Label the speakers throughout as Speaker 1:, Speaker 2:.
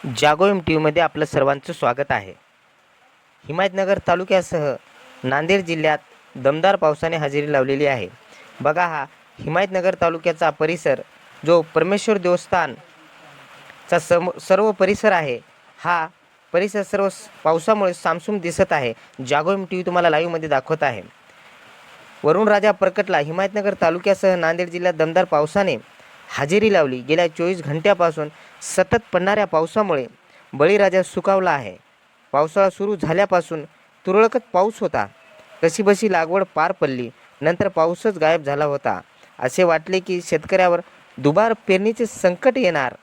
Speaker 1: जागो M T व्हीमध्ये आपलं सर्वांचं स्वागत आहे. हिमायतनगर तालुक्यासह नांदेड जिल्ह्यात दमदार पावसाने हजेरी लावलेली आहे. बघा, हा हिमायतनगर तालुक्याचा परिसर जो परमेश्वर देवस्थानचा सर्व परिसर आहे. हा परिसर सर्व पावसामुळे सामसूम दिसत आहे. जागो एम टी व्ही तुम्हाला लाईव्हमध्ये दाखवत आहे. वरुण राजा प्रकटला. हिमायतनगर तालुक्यासह नांदेड जिल्ह्यात दमदार पावसाने हजेरी लावली. गेल्या 24 घंट्यापासून सतत पडणाऱ्या पावसामुळे बळीराजा सुखावला आहे. पावसाळा सुरू झाल्यापासून तुरळकच पाऊस होता. कशीबशी लागवड पार पडली. नंतर पाऊसच गायब झाला होता. असे वाटले की शेतकऱ्यावर दुबार पेरणीचे संकट येणार.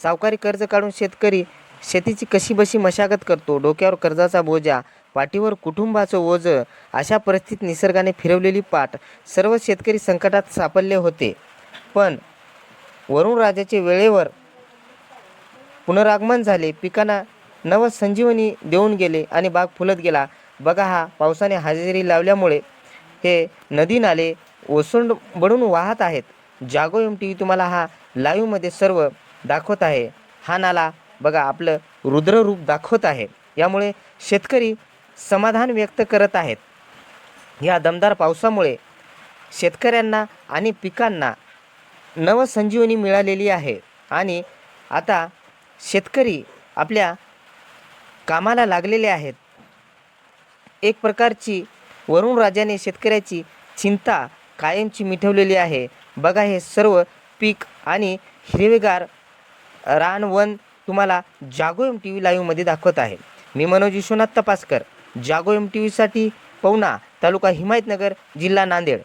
Speaker 1: सावकारी कर्ज काढून शेतकरी शेतीची कशीबशी मशागत करतो. डोक्यावर कर्जाचा बोजा, पाठीवर कुटुंबाचं ओझं. अशा परिस्थितीत निसर्गाने फिरवलेली पाठ. सर्व शेतकरी संकटात सापडले होते. पण वरुण राजाचे वेळेवर पुनरागमन झाले. पिकांना नवसंजीवनी देऊन गेले आणि बाग फुलत गेला. बघा, हा पावसाने हजेरी लावल्यामुळे हे नदी नाले ओसंडून वाहत आहेत. जागो एम टी व्ही तुम्हाला हा लाईव्हमध्ये सर्व दाखवत आहे. हा नाला बघा आपलं रुद्ररूप दाखवत आहे. यामुळे शेतकरी समाधान व्यक्त करत आहेत. या दमदार पावसामुळे शेतकऱ्यांना आणि पिकांना नवसंजीवनी मिळालेली आहे आणि आता शेतकरी आपल्या कामाला लागलेले आहेत. एक प्रकारची वरुण राजाने शेतकऱ्याची चिंता कायमची मिटवलेली आहे. बघा, हे सर्व पीक आणि हिरवेगार रानवन तुम्हाला जागो एम टी व्ही लाईव्हमध्ये दाखवत आहे. मी मनोज विश्वनाथ तपासकर, जागो एम टी व्हीसाठी पवना, तालुका हिमायतनगर, जिल्हा नांदेड.